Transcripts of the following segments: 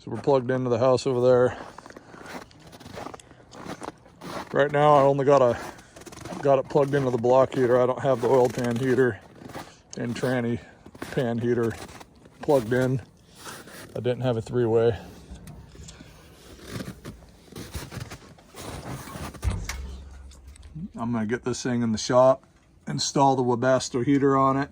So we're plugged into the house over there. Right now I only got it plugged into the block heater. I don't have the oil pan heater and tranny pan heater plugged in. I didn't have a three-way. I'm gonna get this thing in the shop, install the Webasto heater on it,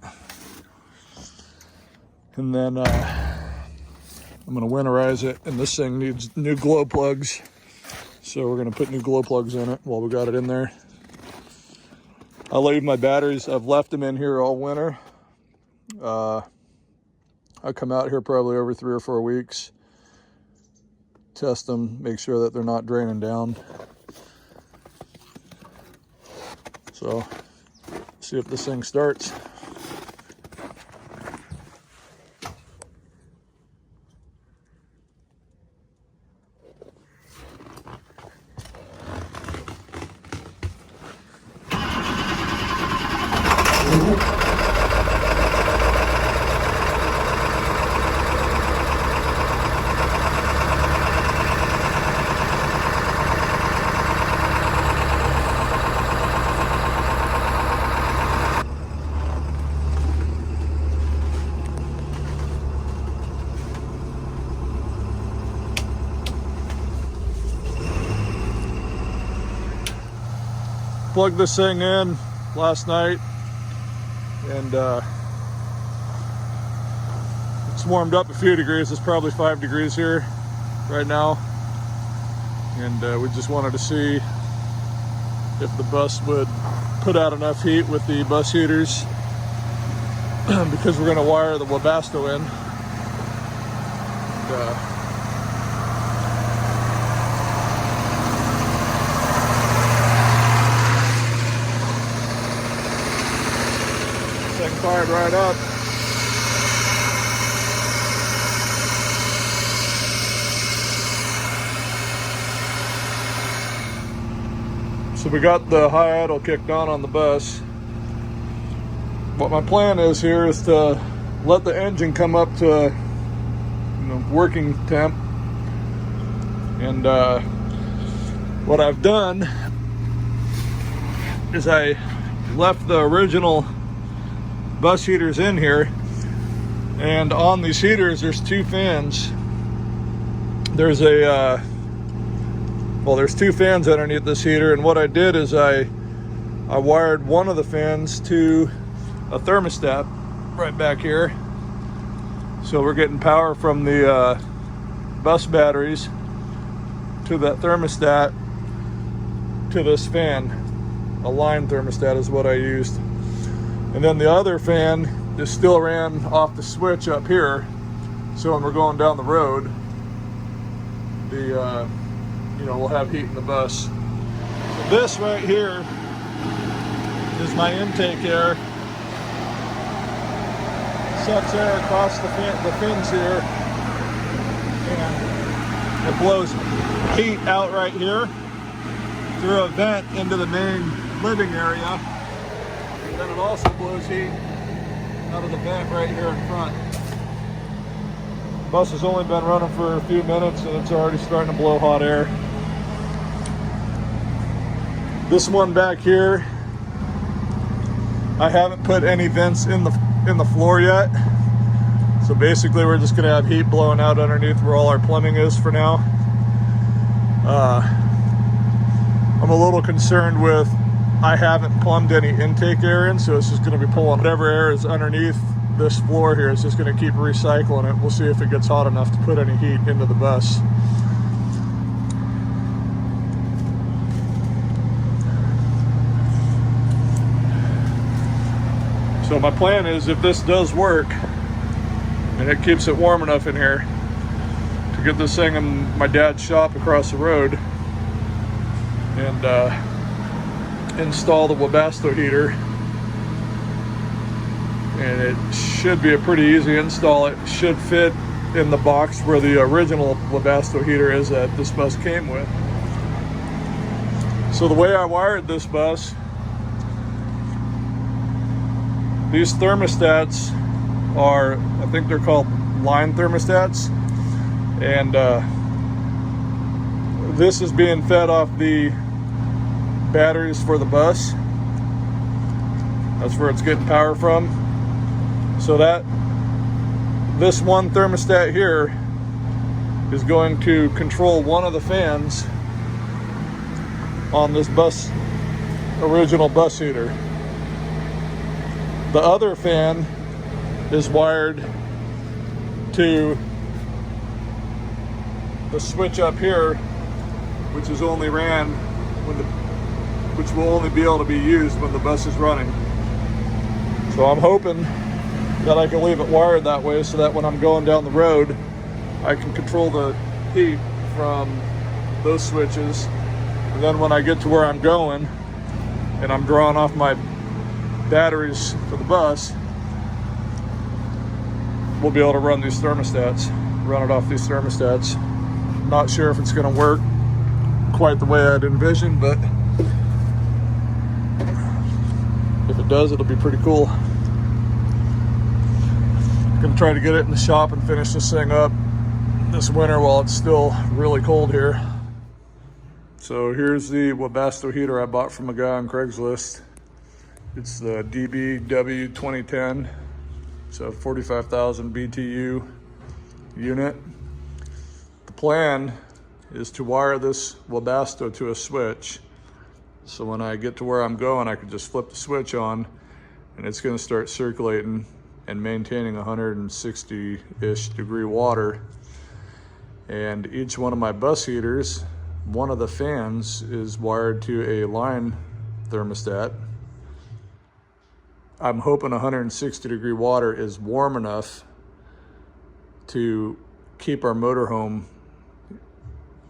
and then I'm gonna winterize it, and this thing needs new glow plugs. So we're gonna put new glow plugs in it while we got it in there. I'll leave my batteries, I've left them in here all winter. I come out here probably every 3 or 4 weeks, test them, make sure that they're not draining down. So, see if this thing starts. Plugged this thing in last night, and it's warmed up a few degrees. It's probably 5 degrees here right now, and we just wanted to see if the bus would put out enough heat with the bus heaters because we're going to wire the Webasto in. And, thing fired right up. So we got the high idle kicked on the bus. What my plan is here is to let the engine come up to working temp. And what I've done is I left the original bus heaters in here, and on these heaters there's 2 fans. There's a there's 2 fans underneath this heater, and what I did is I wired one of the fans to a thermostat right back here, so we're getting power from the bus batteries to that thermostat to this fan. A line thermostat is what I used. And then the other fan is still ran off the switch up here, so when we're going down the road, we'll have heat in the bus. So this right here is my intake air. Sucks air across the fins here, and it blows heat out right here through a vent into the main living area. Then it also blows heat out of the vent right here in front. Bus has only been running for a few minutes and it's already starting to blow hot air. This one back here, I haven't put any vents in the floor yet. So basically we're just gonna have heat blowing out underneath where all our plumbing is for now. I'm a little concerned with I haven't plumbed any intake air in, so it's just going to be pulling whatever air is underneath this floor here. It's just going to keep recycling it. We'll see if it gets hot enough to put any heat into the bus. So my plan is, if this does work and it keeps it warm enough in here, to get this thing in my dad's shop across the road and install the Webasto heater, and it should be a pretty easy install. It should fit in the box where the original Webasto heater is that this bus came with. So the way I wired this bus, these thermostats are, I think they're called line thermostats, And this is being fed off the batteries for the bus. That's where it's getting power from. So that this one thermostat here is going to control one of the fans on this original bus heater. The other fan is wired to the switch up here, which is only ran which will only be able to be used when the bus is running. So I'm hoping that I can leave it wired that way so that when I'm going down the road, I can control the heat from those switches. And then when I get to where I'm going and I'm drawing off my batteries for the bus, we'll be able to run these thermostats, run it off these thermostats. Not sure if it's going to work quite the way I'd envisioned, but if it does, it'll be pretty cool. I'm going to try to get it in the shop and finish this thing up this winter while it's still really cold here. So here's the Webasto heater I bought from a guy on Craigslist. It's the DBW 2010. It's a 45,000 BTU unit. The plan is to wire this Webasto to a switch. So when I get to where I'm going, I can just flip the switch on and it's going to start circulating and maintaining 160-ish degree water. And each one of my bus heaters, one of the fans is wired to a line thermostat. I'm hoping 160 degree water is warm enough to keep our motorhome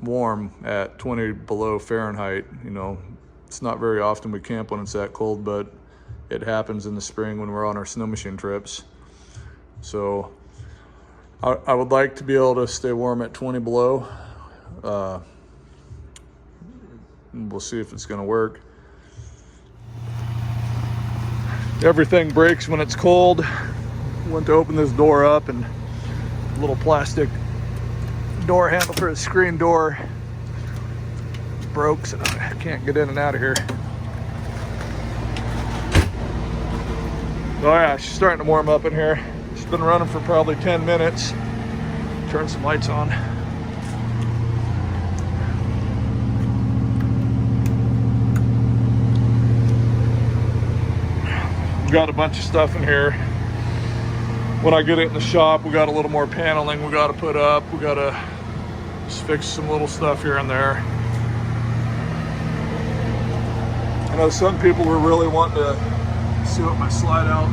warm at 20 below Fahrenheit. You know, it's not very often we camp when it's that cold, but it happens in the spring when we're on our snow machine trips. So I would like to be able to stay warm at 20 below. We'll see if it's gonna work. Everything breaks when it's cold. Went to open this door up and a little plastic door handle for a screen door broke, so I can't get in and out of here. Oh yeah, she's starting to warm up in here. She's been running for probably 10 minutes. Turn some lights on. We've got a bunch of stuff in here. When I get it in the shop, we got a little more paneling we got to put up. We got to just fix some little stuff here and there. I know some people were really wanting to see what my slide out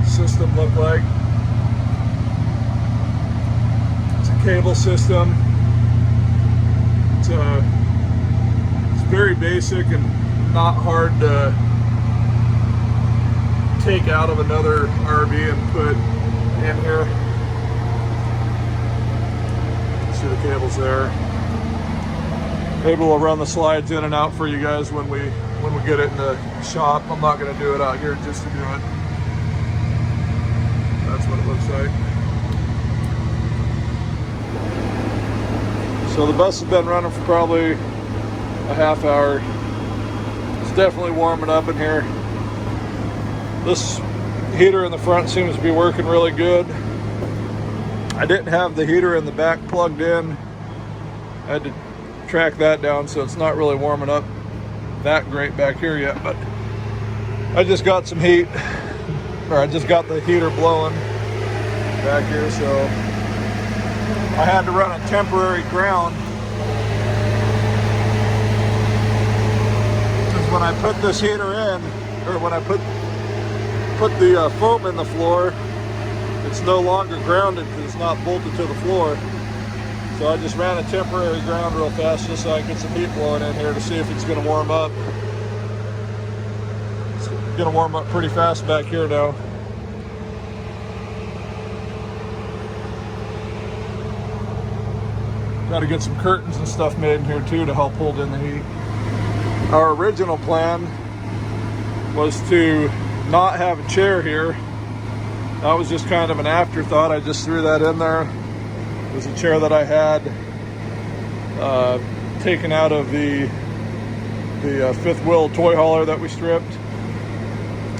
system looked like. It's a cable system. It's very basic and not hard to take out of another RV and put in here. See the cables there. Maybe we'll run the slides in and out for you guys when we get it in the shop. I'm not going to do it out here just to do it. That's what it looks like. So the bus has been running for probably a half hour. It's definitely warming up in here. This heater in the front seems to be working really good. I didn't have the heater in the back plugged in. I had to track that down, so it's not really warming up that great back here yet, but I just got some heat, or I just got the heater blowing back here, so I had to run a temporary ground. Because when I put this heater in, or when I put the foam in the floor, it's no longer grounded because it's not bolted to the floor. So I just ran a temporary ground real fast just so I can get some heat blowing in here to see if it's going to warm up. It's going to warm up pretty fast back here now. Got to get some curtains and stuff made in here too to help hold in the heat. Our original plan was to not have a chair here. That was just kind of an afterthought. I just threw that in there was a chair that I had taken out of the fifth wheel toy hauler that we stripped.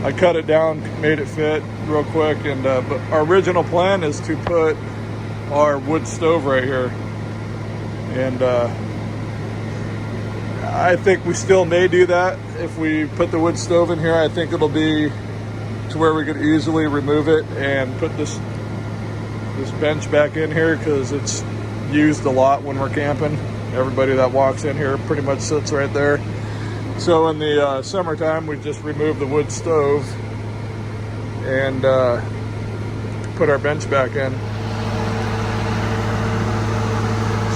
I cut it down, made it fit real quick, and but our original plan is to put our wood stove right here, and I think we still may do that. If we put the wood stove in here, I think it'll be to where we could easily remove it and put this bench back in here, because it's used a lot when we're camping. Everybody that walks in here pretty much sits right there. So in the summertime, we just remove the wood stove and put our bench back in.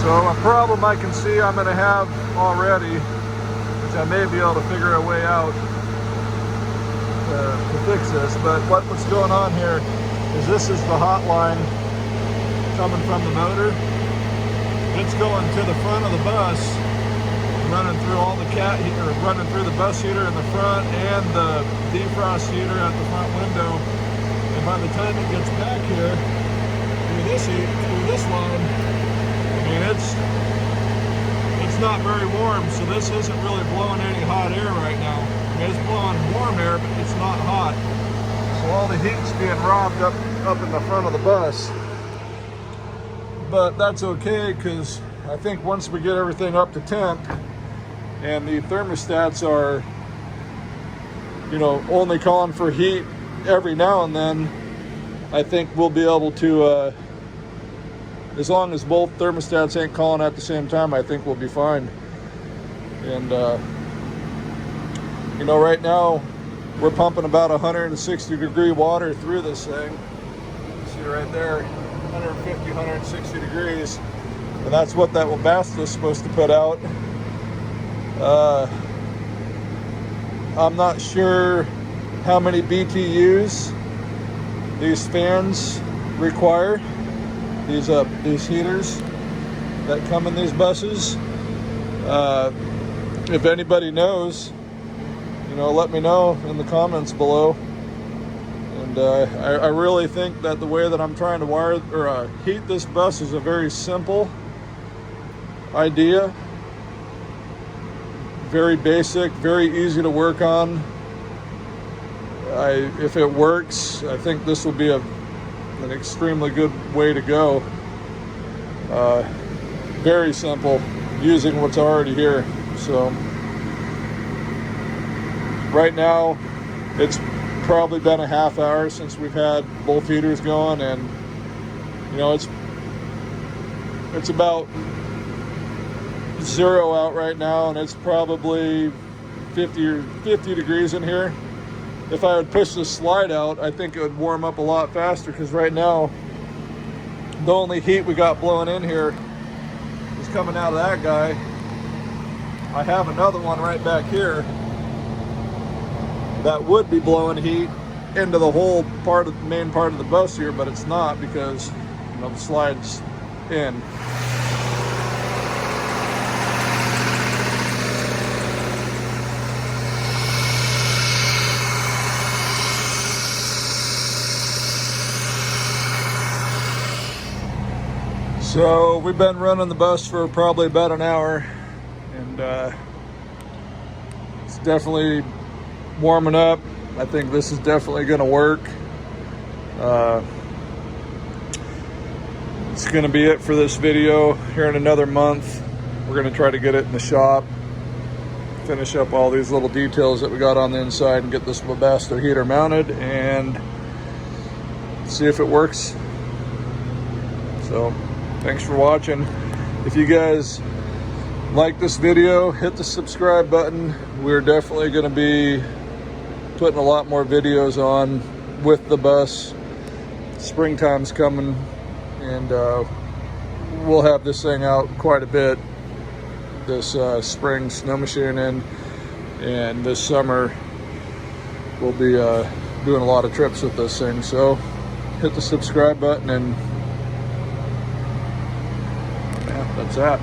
So a problem I can see I'm gonna have already, which I may be able to figure a way out to fix this, but what's going on here is this is the hot line coming from the motor. It's going to the front of the bus, running through all the running through the bus heater in the front and the defrost heater at the front window. And by the time it gets back here through this line, I mean it's not very warm, so this isn't really blowing any hot air right now. I mean, it's blowing warm air, but it's not hot. So all the heat's being robbed up in the front of the bus. But that's okay, because I think once we get everything up to temp and the thermostats are, you know, only calling for heat every now and then, I think we'll be able to, as long as both thermostats ain't calling at the same time, I think we'll be fine. And, you know, right now we're pumping about 160 degree water through this thing. See right there. 150, 160 degrees, and that's what that Webasto is supposed to put out. I'm not sure how many BTUs these fans require, these heaters that come in these buses. If anybody knows, you know, let me know in the comments below. And I really think that the way that I'm trying to heat this bus is a very simple idea. Very basic, very easy to work on. If it works, I think this will be an extremely good way to go. Very simple, using what's already here. So right now, it's probably been a half hour since we've had both heaters going, and you know, it's about 0 out right now, and it's probably 50 degrees in here. If I would push this slide out, I think it would warm up a lot faster, because right now the only heat we got blowing in here is coming out of that guy. I have another one right back here that would be blowing heat into the whole main part of the bus here, but it's not, because, you know, the slide's in. So we've been running the bus for probably about an hour, and it's definitely warming up. I think this is definitely going to work. It's going to be it for this video. Here in another month, we're going to try to get it in the shop, finish up all these little details that we got on the inside, and get this Webasto heater mounted and see if it works. So thanks for watching. If you guys like this video, hit the subscribe button. We're definitely going to be putting a lot more videos on with the bus. Springtime's coming, and we'll have this thing out quite a bit this spring, snow machining, and this summer we'll be doing a lot of trips with this thing. So hit the subscribe button, and yeah, that's that.